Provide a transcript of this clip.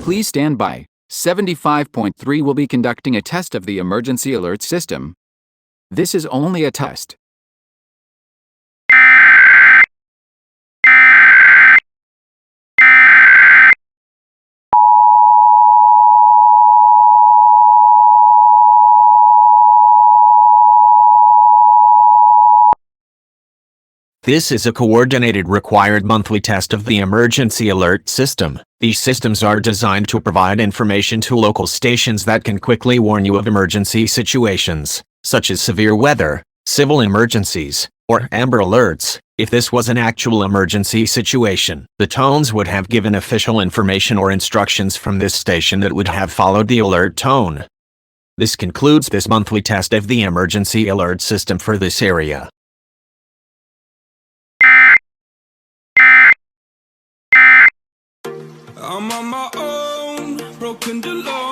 Please stand by. 75.3 will be conducting a test of the emergency alert system. This is only a test. This is a coordinated required monthly test of the emergency alert system. These systems are designed to provide information to local stations that can quickly warn you of emergency situations, such as severe weather, civil emergencies, or Amber Alerts. If this was an actual emergency situation, the tones would have given official information or instructions from this station that would have followed the alert tone. This concludes this monthly test of the emergency alert system for this area. I'm on my own, broken alone.